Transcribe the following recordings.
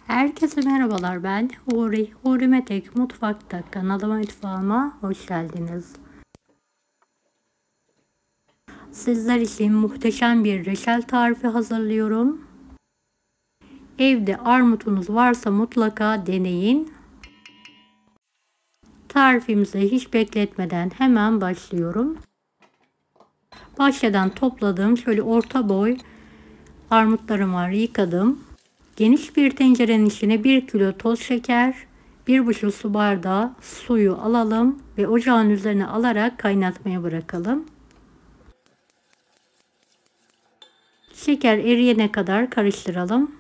Herkese merhabalar, ben Huri Metek Mutfak'ta kanalıma, mutfağıma hoş geldiniz. Sizler için muhteşem bir reçel tarifi hazırlıyorum. Evde armutunuz varsa mutlaka deneyin. Tarifimize hiç bekletmeden hemen başlıyorum. Bahçeden topladığım şöyle orta boy armutlarım var, yıkadım. Geniş bir tencerenin içine 1 kilo toz şeker, 1,5 su bardağı suyu alalım ve ocağın üzerine alarak kaynatmaya bırakalım. Şeker eriyene kadar karıştıralım.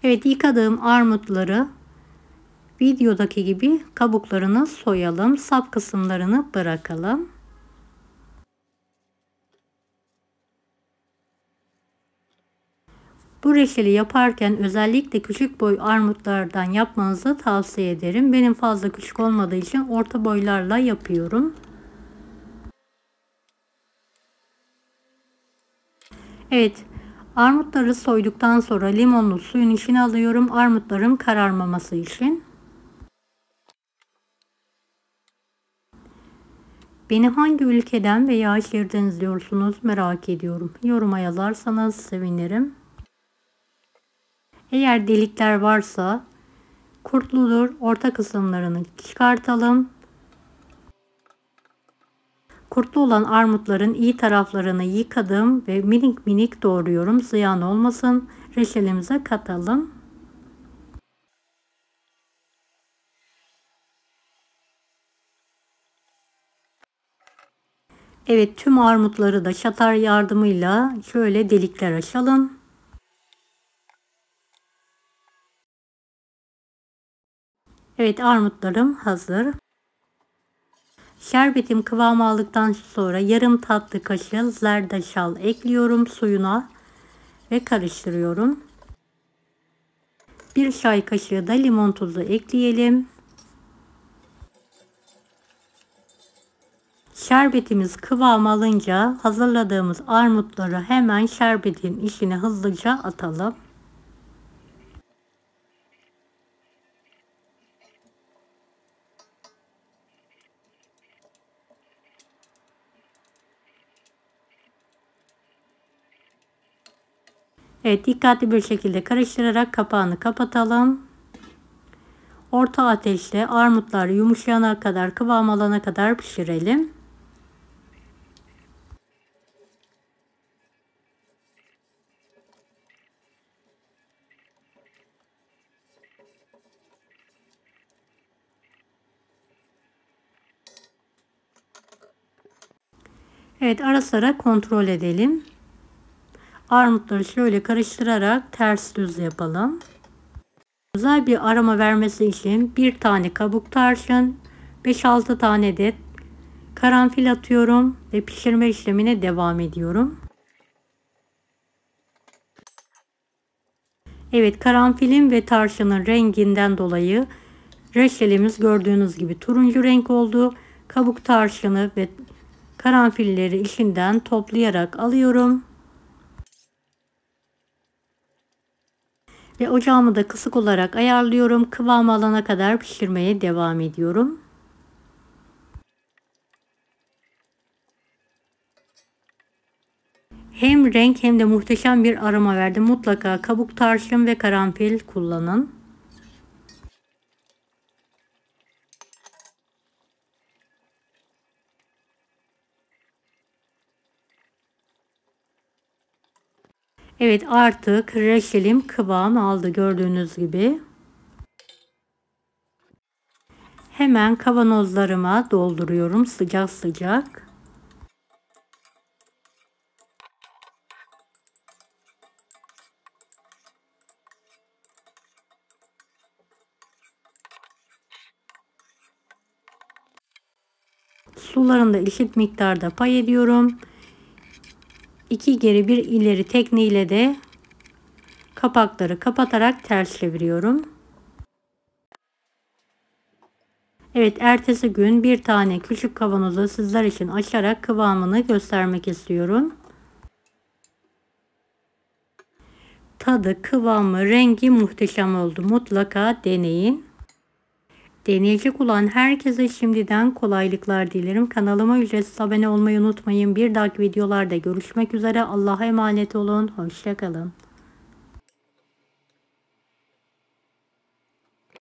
Evet, yıkadığım armutları videodaki gibi kabuklarını soyalım. Sap kısımlarını bırakalım. Bu reçeli yaparken özellikle küçük boy armutlardan yapmanızı tavsiye ederim. Benim fazla küçük olmadığı için orta boylarla yapıyorum. Evet, armutları soyduktan sonra limonlu suyun içine alıyorum. Armutların kararmaması için. Beni hangi ülkeden veya şehirden izliyorsunuz merak ediyorum. Yoruma yazarsanız sevinirim. Eğer delikler varsa kurtludur. Orta kısımlarını çıkartalım. Kurtlu olan armutların iyi taraflarını yıkadım ve minik minik doğruyorum. Ziyan olmasın. Reçelimize katalım. Evet, tüm armutları da şatar yardımıyla şöyle delikler açalım. Evet, armutlarım hazır. Şerbetim kıvam aldıktan sonra yarım tatlı kaşığı zerdeçal ekliyorum suyuna ve karıştırıyorum. 1 çay kaşığı da limon tuzu ekleyelim. Şerbetimiz kıvam alınca hazırladığımız armutları hemen şerbetin içine hızlıca atalım. Evet, dikkatli bir şekilde karıştırarak kapağını kapatalım. Orta ateşte armutlar yumuşayana kadar, kıvam alana kadar pişirelim. Evet, ara sıra kontrol edelim. Armutları şöyle karıştırarak ters düz yapalım. Güzel bir aroma vermesi için 1 tane kabuk tarçın, 5-6 tane de karanfil atıyorum ve pişirme işlemine devam ediyorum. Evet, karanfilin ve tarçının renginden dolayı reçelimiz gördüğünüz gibi turuncu renk oldu. Kabuk tarçını ve karanfilleri içinden toplayarak alıyorum. Ve ocağımı da kısık olarak ayarlıyorum. Kıvam alana kadar pişirmeye devam ediyorum. Hem renk hem de muhteşem bir aroma verdi. Mutlaka kabuk tarçın ve karanfil kullanın. Evet, artık reçelim kıvam aldı gördüğünüz gibi. Hemen kavanozlarıma dolduruyorum sıcak sıcak. Sularını da eşit miktarda pay ediyorum. 2 geri 1 ileri tekniğiyle de kapakları kapatarak ters çeviriyorum. Evet, ertesi gün bir tane küçük kavanozu sizler için açarak kıvamını göstermek istiyorum. tadı, kıvamı, rengi muhteşem oldu. Mutlaka deneyin. Deneyecek olan herkese şimdiden kolaylıklar dilerim. Kanalıma ücretsiz abone olmayı unutmayın. Bir dahaki videolarda görüşmek üzere. Allah'a emanet olun. Hoşça kalın.